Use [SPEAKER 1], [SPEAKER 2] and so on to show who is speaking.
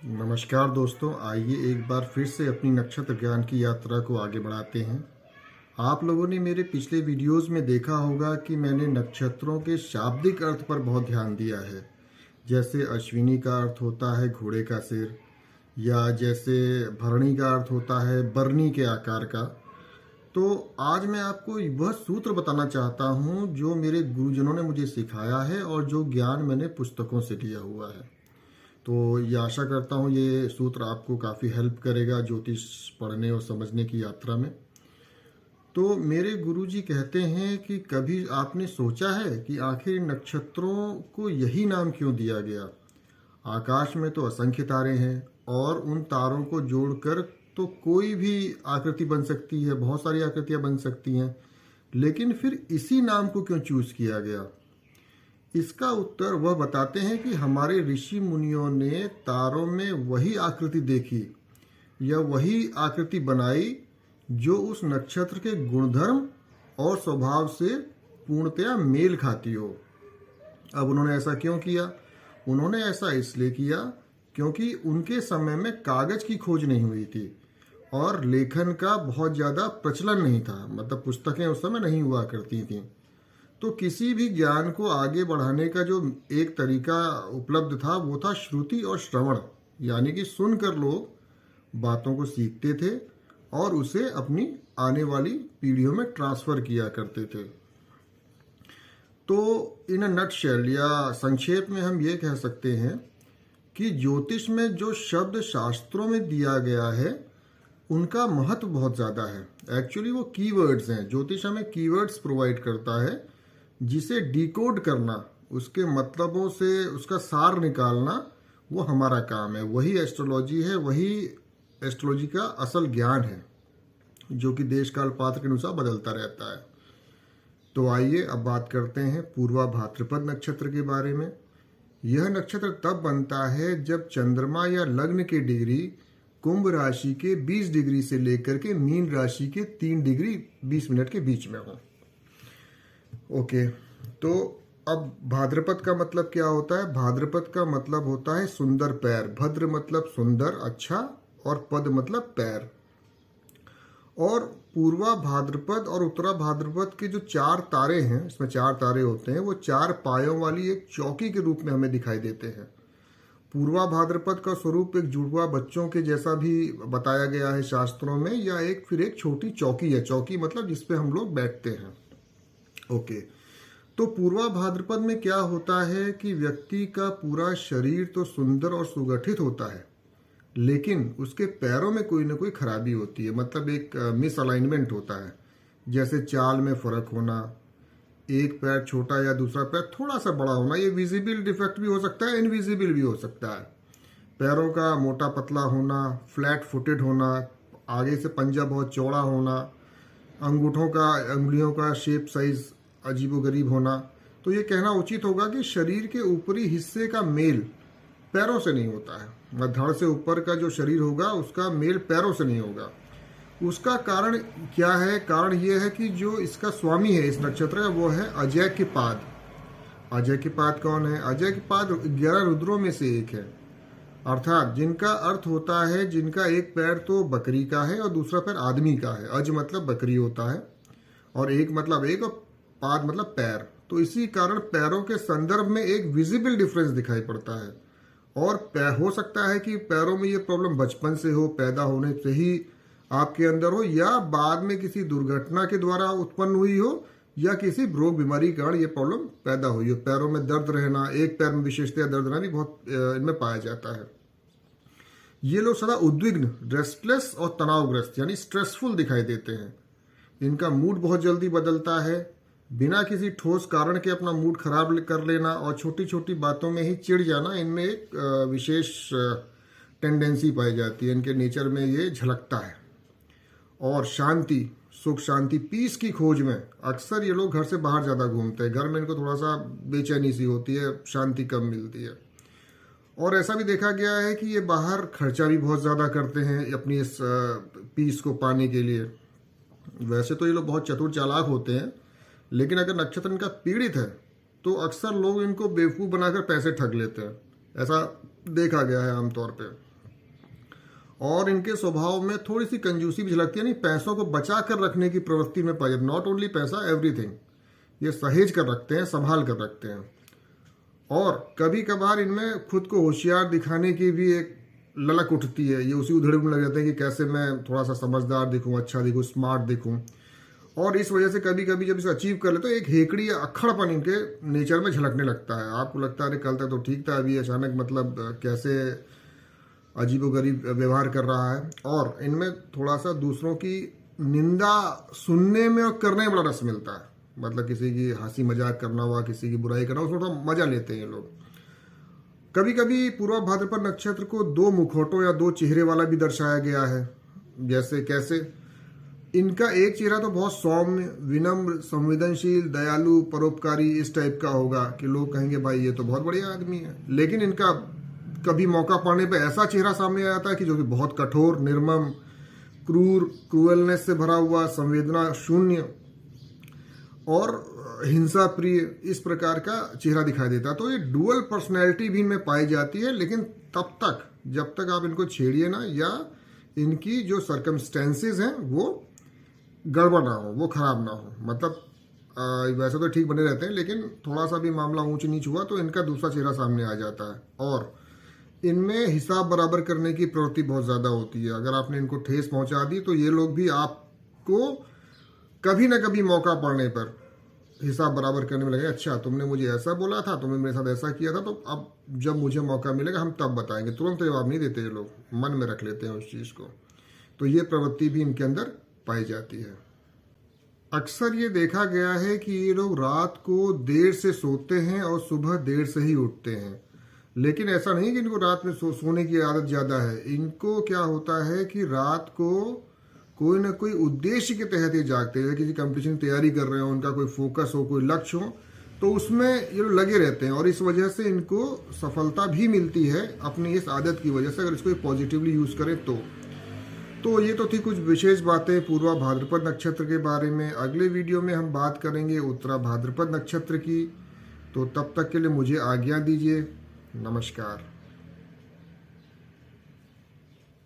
[SPEAKER 1] नमस्कार दोस्तों, आइए एक बार फिर से अपनी नक्षत्र ज्ञान की यात्रा को आगे बढ़ाते हैं। आप लोगों ने मेरे पिछले वीडियोस में देखा होगा कि मैंने नक्षत्रों के शाब्दिक अर्थ पर बहुत ध्यान दिया है। जैसे अश्विनी का अर्थ होता है घोड़े का सिर, या जैसे भरणी का अर्थ होता है बरनी के आकार का। तो आज मैं आपको वह सूत्र बताना चाहता हूँ जो मेरे गुरुजनों ने मुझे सिखाया है और जो ज्ञान मैंने पुस्तकों से लिया हुआ है। तो ये आशा करता हूँ ये सूत्र आपको काफ़ी हेल्प करेगा ज्योतिष पढ़ने और समझने की यात्रा में। तो मेरे गुरुजी कहते हैं कि कभी आपने सोचा है कि आखिर नक्षत्रों को यही नाम क्यों दिया गया? आकाश में तो असंख्य तारे हैं और उन तारों को जोड़कर तो कोई भी आकृति बन सकती है, बहुत सारी आकृतियां बन सकती हैं, लेकिन फिर इसी नाम को क्यों चूज किया गया? इसका उत्तर वह बताते हैं कि हमारे ऋषि मुनियों ने तारों में वही आकृति देखी या वही आकृति बनाई जो उस नक्षत्र के गुणधर्म और स्वभाव से पूर्णतया मेल खाती हो। अब उन्होंने ऐसा क्यों किया? उन्होंने ऐसा इसलिए किया क्योंकि उनके समय में कागज की खोज नहीं हुई थी और लेखन का बहुत ज़्यादा प्रचलन नहीं था, मतलब पुस्तकें उस समय नहीं हुआ करती थीं। तो किसी भी ज्ञान को आगे बढ़ाने का जो एक तरीका उपलब्ध था वो था श्रुति और श्रवण, यानी कि सुनकर लोग बातों को सीखते थे और उसे अपनी आने वाली पीढ़ियों में ट्रांसफर किया करते थे। तो इन अ नटशेल या संक्षेप में हम ये कह सकते हैं कि ज्योतिष में जो शब्द शास्त्रों में दिया गया है उनका महत्व बहुत ज़्यादा है। एक्चुअली वो कीवर्ड्स हैं। ज्योतिष हमें कीवर्ड्स प्रोवाइड करता है जिसे डिकोड करना, उसके मतलबों से उसका सार निकालना, वो हमारा काम है। वही एस्ट्रोलॉजी है, वही एस्ट्रोलॉजी का असल ज्ञान है जो कि देश काल पात्र के अनुसार बदलता रहता है। तो आइए अब बात करते हैं पूर्वा भाद्रपद नक्षत्र के बारे में। यह नक्षत्र तब बनता है जब चंद्रमा या लग्न की डिग्री कुंभ राशि के 20 डिग्री से लेकर के मीन राशि के 3 डिग्री 20 मिनट के बीच में हो। ओके, तो अब भाद्रपद का मतलब क्या होता है? भाद्रपद का मतलब होता है सुंदर पैर। भद्र मतलब सुंदर, अच्छा, और पद मतलब पैर। और पूर्वा भाद्रपद और उत्तरा भाद्रपद के जो 4 तारे हैं, इसमें 4 तारे होते हैं, वो 4 पायों वाली एक चौकी के रूप में हमें दिखाई देते हैं। पूर्वा भाद्रपद का स्वरूप एक जुड़वा बच्चों के जैसा भी बताया गया है शास्त्रों में, या फिर एक छोटी चौकी है। चौकी मतलब जिसपे हम लोग बैठते हैं। ओके, तो पूर्वा भाद्रपद में क्या होता है कि व्यक्ति का पूरा शरीर तो सुंदर और सुगठित होता है, लेकिन उसके पैरों में कोई ना कोई खराबी होती है, मतलब एक मिसअलाइनमेंट होता है। जैसे चाल में फर्क होना, एक पैर छोटा या दूसरा पैर थोड़ा सा बड़ा होना। ये विजिबल डिफेक्ट भी हो सकता है, इनविजिबल भी हो सकता है। पैरों का मोटा पतला होना, फ्लैट फुटेड होना, आगे से पंजा बहुत चौड़ा होना, अंगुलियों का शेप साइज अजीबोगरीब होना। तो ये कहना उचित होगा कि शरीर के ऊपरी हिस्से का मेल पैरों से नहीं होता है। धड़ से ऊपर का जो शरीर होगा उसका मेल पैरों से नहीं होगा। उसका कारण क्या है? कारण ये है कि जो इसका स्वामी है इस नक्षत्र का, वो है अजय के पाद। अजय के पाद कौन है? अजय के पाद 11 रुद्रों में से एक है, अर्थात जिनका अर्थ होता है जिनका एक पैर तो बकरी का है और दूसरा पैर आदमी का है। अज मतलब बकरी होता है और एक मतलब एक, और पाद मतलब पैर। तो इसी कारण पैरों के संदर्भ में एक विजिबल डिफरेंस दिखाई पड़ता है। और हो सकता है कि पैरों में ये प्रॉब्लम बचपन से हो, पैदा होने से ही आपके अंदर हो, या बाद में किसी दुर्घटना के द्वारा उत्पन्न हुई हो, या किसी रोग बीमारी के कारण ये प्रॉब्लम पैदा हुई हो। पैरों में दर्द रहना, एक पैर में विशेषतः दर्द रहना भी बहुत इनमें पाया जाता है। ये लोग सदा उद्विग्न, रेस्टलेस और तनावग्रस्त यानी स्ट्रेसफुल दिखाई देते हैं। इनका मूड बहुत जल्दी बदलता है। बिना किसी ठोस कारण के अपना मूड खराब कर लेना और छोटी छोटी बातों में ही चिढ़ जाना, इनमें एक विशेष टेंडेंसी पाई जाती है। इनके नेचर में ये झलकता है। और शांति, सुख शांति, पीस की खोज में अक्सर ये लोग घर से बाहर ज़्यादा घूमते हैं। घर में इनको थोड़ा सा बेचैनी सी होती है, शांति कम मिलती है। और ऐसा भी देखा गया है कि ये बाहर खर्चा भी बहुत ज़्यादा करते हैं अपनी इस पीस को पाने के लिए। वैसे तो ये लोग बहुत चतुर चालाक होते हैं, लेकिन अगर नक्षत्र इनका पीड़ित है तो अक्सर लोग इनको बेवकूफ़ बनाकर पैसे ठग लेते हैं। ऐसा देखा गया है आमतौर पे। और इनके स्वभाव में थोड़ी सी कंजूसी भी झलकती है, नहीं पैसों को बचा कर रखने की प्रवृत्ति में पाई जाती। नॉट ओनली पैसा, एवरीथिंग ये सहेज कर रखते हैं, संभाल कर रखते हैं। और कभी कभार इनमें खुद को होशियार दिखाने की भी एक ललक उठती है। ये उसी उधेड़ में लग जाते हैं कि कैसे मैं थोड़ा सा समझदार दिखूं, अच्छा दिखूं, स्मार्ट दिखूं। और इस वजह से कभी कभी जब इसे अचीव कर ले तो एक हेकड़ी या अक्खड़पन इनके नेचर में झलकने लगता है। आपको लगता है अरे कल तक तो ठीक था, अभी अचानक मतलब कैसे अजीबोगरीब व्यवहार कर रहा है। और इनमें थोड़ा सा दूसरों की निंदा सुनने में और करने में बड़ा रस मिलता है। मतलब किसी की हंसी मजाक करना हुआ, किसी की बुराई करना, उसमें थोड़ा मजा लेते हैं ये लोग। कभी कभी पूर्वा भाद्रपद नक्षत्र को दो मुखौटों या दो चेहरे वाला भी दर्शाया गया है। जैसे कैसे, इनका एक चेहरा तो बहुत सौम्य, विनम्र, संवेदनशील, दयालु, परोपकारी इस टाइप का होगा कि लोग कहेंगे भाई ये तो बहुत बढ़िया आदमी है। लेकिन इनका कभी मौका पाने पे ऐसा चेहरा सामने आ जाता है कि जो कि बहुत कठोर, निर्मम, क्रूर, क्रूएलनेस से भरा हुआ, संवेदना शून्य और हिंसा प्रिय इस प्रकार का चेहरा दिखाई देता है। तो ये डुअल पर्सनैलिटी भी इनमें पाई जाती है। लेकिन तब तक जब तक आप इनको छेड़िए ना, या इनकी जो सर्कमस्टेंसेज हैं वो गड़बड़ ना हो, वो खराब ना हो। मतलब वैसे तो ठीक बने रहते हैं, लेकिन थोड़ा सा भी मामला ऊंच नीच हुआ तो इनका दूसरा चेहरा सामने आ जाता है। और इनमें हिसाब बराबर करने की प्रवृत्ति बहुत ज़्यादा होती है। अगर आपने इनको ठेस पहुंचा दी तो ये लोग भी आपको कभी ना कभी मौका पड़ने पर हिसाब बराबर करने में लगे। अच्छा तुमने मुझे ऐसा बोला था, तुमने मेरे साथ ऐसा किया था, तो अब जब मुझे मौका मिलेगा हम तब बताएंगे। तुरंत जवाब नहीं देते ये लोग, मन में रख लेते हैं उस चीज़ को। तो ये प्रवृत्ति भी इनके अंदर पाई जाती है। अक्सर ये देखा गया है कि ये लोग रात को देर से सोते हैं और सुबह देर से ही उठते हैं। लेकिन ऐसा नहीं कि इनको रात में सोने की आदत ज़्यादा है। इनको क्या होता है कि रात को कोई ना कोई उद्देश्य के तहत ये जागते हैं। किसी कंपटीशन की तैयारी कर रहे हो, उनका कोई फोकस हो, कोई लक्ष्य हो, तो उसमें ये लोग लगे रहते हैं। और इस वजह से इनको सफलता भी मिलती है अपनी इस आदत की वजह से, अगर इसको पॉजिटिवली यूज़ करें तो ये तो थी कुछ विशेष बातें पूर्वा भाद्रपद नक्षत्र के बारे में। अगले वीडियो में हम बात करेंगे उत्तरा भाद्रपद नक्षत्र की। तो तब तक के लिए मुझे आज्ञा दीजिए। नमस्कार।